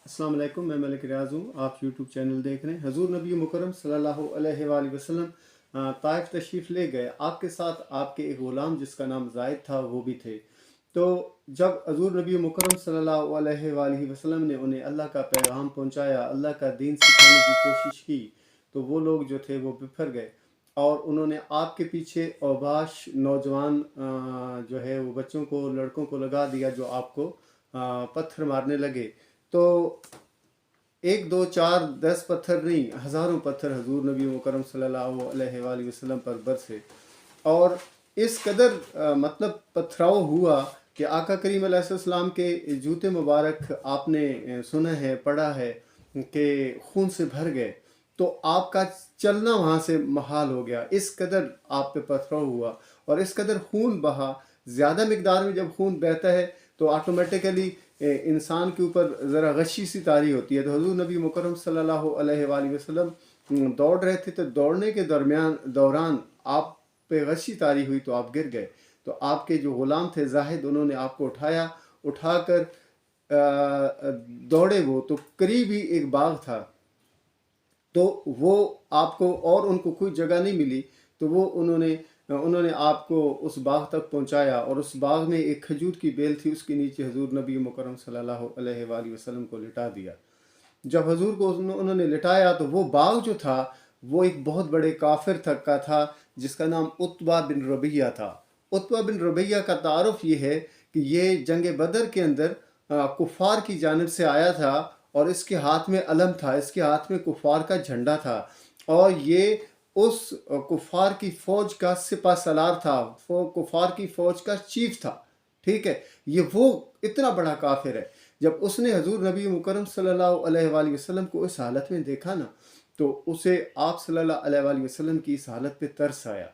अस्सलाम वालेकुम, मैं मलिक रियाज हूँ। आप यूट्यूब चैनल देख रहे हैं। हजूर नबी मुकरम सल्लल्लाहु अलैहि वसल्लम ताइफ तशरीफ़ ले गए। आपके साथ आपके एक ग़ुलाम जिसका नाम ज़ायद था वो भी थे। तो जब हजूर नबी मुकरम सल्लल्लाहु अलैहि वसल्लम ने उन्हें अल्लाह का पैगाम पहुँचाया, अल्लाह का दीन सिखाने की कोशिश की, तो वो लोग जो थे वो बिफर गए और उन्होंने आपके पीछे औबाश नौजवान जो है वो बच्चों को, लड़कों को लगा दिया जो आपको पत्थर मारने लगे। तो एक दो चार 10 पत्थर नहीं, हज़ारों पत्थर हजूर नबी मुकरम सल्लल्लाहु अलैहि वसल्लम पर बरसे और इस कदर मतलब पथराव हुआ कि आका करीम अलैहिस्सलाम के जूते मुबारक आपने सुना है, पढ़ा है कि खून से भर गए। तो आपका चलना वहाँ से महाल हो गया, इस कदर आप पे पथराव हुआ और इस कदर खून बहा। ज़्यादा मिकदार में जब खून बहता है तो ऑटोमेटिकली इंसान के ऊपर ज़रा गशी सी तारी होती है। तो हजूर नबी मुकरम सल्लल्लाहु अलैहि वसल्लम दौड़ रहे थे, तो दौड़ने के दौरान आप पे गशी तारी हुई तो आप गिर गए। तो आपके जो ग़ुलाम थे जाहिद, उन्होंने आपको उठाया, उठाकर दौड़े वो तो करीब ही एक बाग था, तो वो आपको और उनको कोई जगह नहीं मिली, तो वो उन्होंने आपको उस बाग तक पहुंचाया और उस बाग में एक खजूर की बेल थी, उसके नीचे हजूर नबी मुकरम सल्लल्लाहु अलैहि वसल्लम को लिटा दिया। जब हजूर को उन्होंने लिटाया तो वो बाग जो था वो एक बहुत बड़े काफिर तक का था जिसका नाम उत्बा बिन रबिया था। उत्बा बिन रबिया का तारुफ ये है कि ये जंग बदर के अंदर कुफ़ार की जानिब से आया था और इसके हाथ में अलम था, इसके हाथ में कुफ़ार का झंडा था और ये उस कुफ़ार की फ़ौज का सिपा सलार था, कुफ़ार की फ़ौज का चीफ था। ठीक है, ये वो इतना बड़ा काफिर है। जब उसने हजूर नबी मुकरम सल्लल्लाहु अलैहि वसल्लम को इस हालत में देखा ना, तो उसे आप सल्लल्लाहु अलैहि वसल्लम की इस हालत पे तरस आया।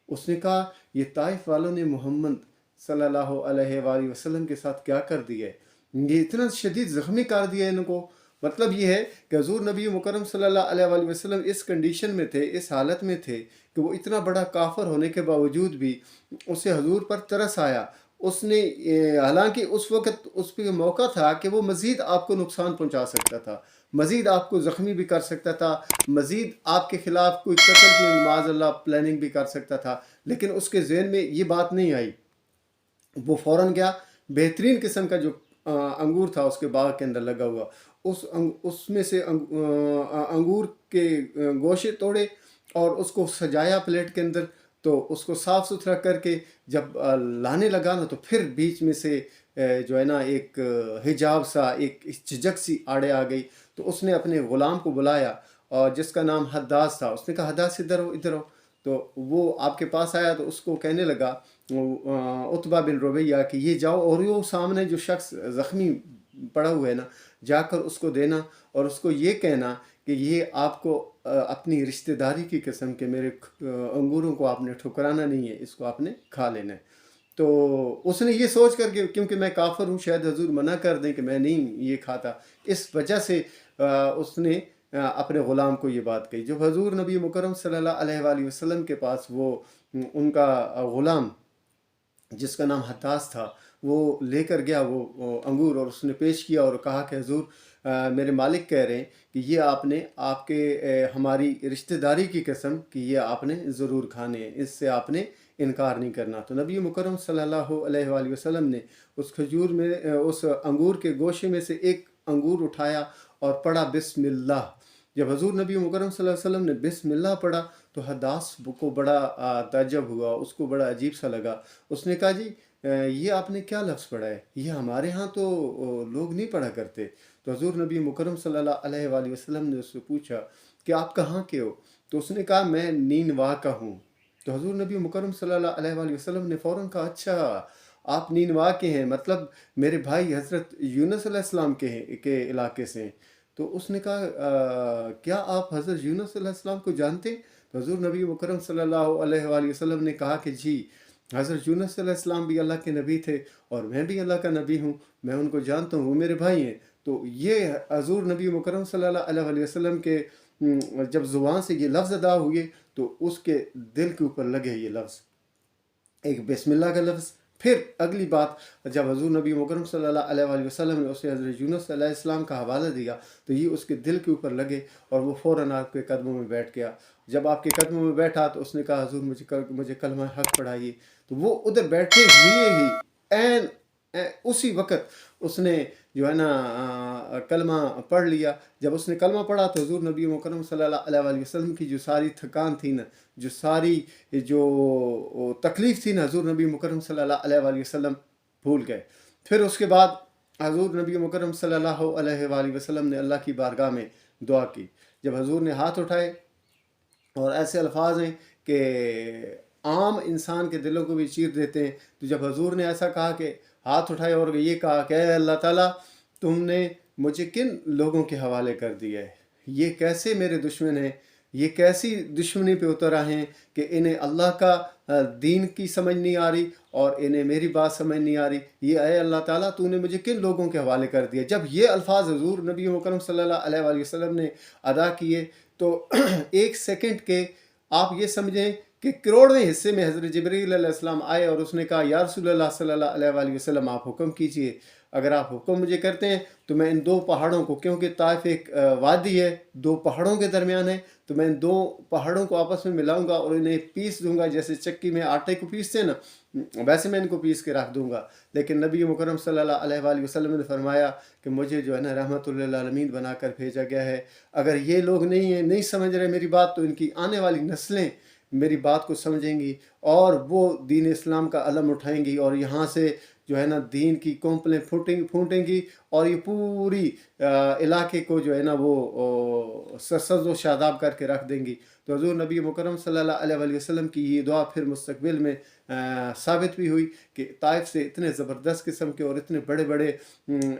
उसने कहा ये ताइफ वालों ने मोहम्मद सल्लल्लाहु अलैहि वसल्लम के साथ क्या कर दिया है, ये इतना शदीद ज़ख्मी कर दिया इनको। मतलब ये है कि हजूर नबी मुकरम सल्लल्लाहु अलैहि वसल्लम इस कंडीशन में थे, इस हालत में थे कि वो इतना बड़ा काफिर होने के बावजूद भी उसे हजूर पर तरस आया। उसने हालांकि उस वक़्त उस पर मौका था कि वो मज़ीद आपको नुकसान पहुंचा सकता था, मज़ीद आपको ज़ख्मी भी कर सकता था, मज़ीद आपके ख़िलाफ़ कोई कत्ल की माज़अल्लाह प्लानिंग भी कर सकता था, लेकिन उसके ज़हन में ये बात नहीं आई। वो फ़ौरन गया, बेहतरीन किस्म का जो अंगूर था उसके बाग के अंदर लगा हुआ, उसमें से अंगूर के गोशे तोड़े और उसको सजाया प्लेट के अंदर। तो उसको साफ़ सुथरा करके जब लाने लगा ना, तो फिर बीच में से जो है ना एक हिजाब सा, एक झिझक सी आड़े आ गई। तो उसने अपने ग़ुलाम को बुलाया और जिसका नाम हद्दास था, उसने कहा हद्दास इधर हो, इधर हो। तो वो आपके पास आया तो उसको कहने लगा उत्बा बिन रबिया कि ये जाओ और वो सामने जो शख्स ज़ख्मी पड़ा हुआ है ना, जाकर उसको देना और उसको ये कहना कि ये आपको अपनी रिश्तेदारी की कसम के मेरे अंगूरों को आपने ठुकराना नहीं है, इसको आपने खा लेना है। तो उसने ये सोच कर के क्योंकि मैं काफिर हूँ, शायद हजूर मना कर दें कि मैं नहीं ये खाता, इस वजह से उसने अपने ग़ुलाम को ये बात कही। जब हजूर नबी मुकरम सल्लल्लाहु अलैहि वसल्लम के पास वो उनका ग़ुलाम जिसका नाम हतास था वो लेकर गया वो अंगूर और उसने पेश किया और कहा कि हजूर मेरे मालिक कह रहे हैं कि ये आपने आपके हमारी रिश्तेदारी की कसम कि ये आपने ज़रूर खाने हैं, इससे आपने इनकार नहीं करना। तो नबी मुकरम सल्लल्लाहु अलैहि वसल्लम ने उस खजूर में उस अंगूर के गोशे में से एक अंगूर उठाया और पढ़ा बिस्मिल्लाह। जब हजूर नबी मुकरम सल्लल्लाहु अलैहि वसल्लम ने बिस्मिल्लाह पढ़ा तो हदास को बड़ा ताज्जुब हुआ, उसको बड़ा अजीब सा लगा। उसने कहा जी ये आपने क्या लफ्ज़ पढ़ा है, ये हमारे यहाँ तो लोग नहीं पढ़ा करते। तो हजूर नबी मुकरम सल्लल्लाहु अलैहि वसल्लम ने उससे पूछा कि आप कहाँ के हो, तो उसने कहा मैं नीनवा का हूँ। तो हजूर नबी मुकरम सल्लल्लाहु अलैहि वसल्लम ने फ़ौरन कहा अच्छा आप नीनवा के हैं, मतलब मेरे भाई हज़रत यूनुस अलैहिस्सलाम के इलाके से हैं। तो उसने कहा क्या आप हज़रत यूनुस अलैहिस्सलाम को जानते हैं? तो हजूर नबी मुकरम सल्लल्लाहु अलैहि वसल्लम ने कहा कि जी, हज़रत यूनुस अलैहिस्सलाम भी अल्लाह के नबी थे और मैं भी अल्लाह का नबी हूँ, मैं उनको जानता हूँ, वो मेरे भाई हैं। तो ये हजूर नबी मुकरम सल्लल्लाहु अलैहि वसल्लम के जब ज़ुबान से ये लफ्ज़ अदा हुए तो उसके दिल के ऊपर लगे ये लफ्ज़, एक बिस्मिल्लाह का लफ्ज़ پھر اگلی بات، جب حضور نبی مکرم صلی اللہ علیہ وسلم نے اسے حضرت یونس علیہ السلام کا حوالہ دیا تو یہ اس کے دل کے اوپر لگے اور وہ فوراً آپ کے قدموں میں بیٹھ گیا. جب آپ کے قدموں میں بیٹھا تو اس نے کہا حضور مجھے کلمہ حق پڑھائیے. تو وہ ادھر بیٹھے ہوئے ہی این اسی وقت اس نے جو ہے نا کلمہ پڑھ لیا. جب اس نے کلمہ پڑھا تو حضور نبی مکرم صلی اللہ علیہ وسلم کی جو ساری تھکان تھی نا، جو ساری جو تکلیف تھی نا، حضور نبی مکرم صلی اللہ علیہ وسلم بھول گئے. پھر اس کے بعد حضور نبی مکرم صلی اللہ علیہ وسلم نے اللہ کی بارگاہ میں دعا کی. جب حضور نے ہاتھ اٹھائے، اور ایسے الفاظ ہیں کہ عام انسان کے دلوں کو بھی چیر دیتے ہیں، تو جب حضور نے ایسا کہا کہ ہاتھ اٹھائے اور یہ کہا کہ اے اللہ تعالیٰ، تم نے مجھے کن لوگوں کے حوالے کر دیا ہے؟ یہ کیسے میرے دشمن ہیں؟ یہ کیسی دشمنی پہ اتر آئے ہیں کہ انہیں اللہ کا دین کی سمجھ نہیں آ رہی اور انہیں میری بات سمجھ نہیں آ رہی. یہ اے اللہ تعالیٰ، تو نے مجھے کن لوگوں کے حوالے کر دیا؟ جب یہ الفاظ حضور نبی مکرم صلی اللہ علیہ وسلم نے ادا کیے تو ایک سیکنڈ کے آپ یہ سمجھیں کہ کروڑویں حصے میں حضرت جبریل علیہ السلام آئے اور اس نے کہا یا رسول اللہ صلی اللہ علیہ وسلم، آپ حکم کیجئے. اگر آپ حکم مجھے کرتے ہیں تو میں ان دو پہاڑوں کو، کیونکہ طائف ایک وادی ہے، دو پہاڑوں کے درمیان ہے، تو میں ان دو پہاڑوں کو آپس میں ملاؤں گا اور انہیں پیس دوں گا. جیسے چکی میں آٹے کو پیستے ہیں نا، ویسے میں ان کو پیس کے رکھ دوں گا. لیکن نبی مکرم صلی اللہ علیہ وسلم نے فرمایا کہ مجھے جو ہے نا رحمت للعالمین بنا کر بھیجا گیا ہے. اگر یہ لوگ نہیں سمجھ رہے میری بات، تو ان کی آنے والی نسلیں میری بات کو سمجھیں گی اور وہ دین اسلام کا علم اٹھائیں گی، اور یہاں سے جو ہے نا دین کی کونپلیں پھوٹیں گی اور یہ پوری علاقے کو جو ہے نا وہ سرسبز و شاداب کر کے رکھ دیں گی. تو حضور نبی مکرم صلی اللہ علیہ وسلم کی یہ دعا پھر مستقبل میں ثابت بھی ہوئی کہ طائف سے اتنے زبردست قسم کے اور اتنے بڑے بڑے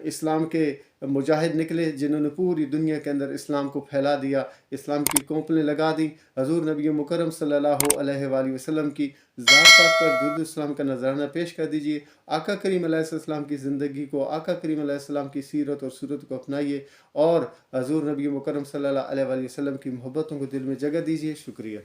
اسلام کے مجاہد نکلے جنہوں نے پوری دنیا کے اندر اسلام کو پھیلا دیا، اسلام کی کونپلیں لگا دیں. حضور نبی مکرم صلی اللہ علیہ وسلم کی ذات پاک پر درود السلام کا نذرانہ پیش کر دیجئے. آقا کریم علیہ السلام کی زندگی کو، آقا کریم علیہ السلام کی سیرت اور صورت کو اپنائیے اور حضور نبی مکرم صلی اللہ علیہ وسلم کی محبتوں کو دل میں جگہ دیجئے. شکریہ.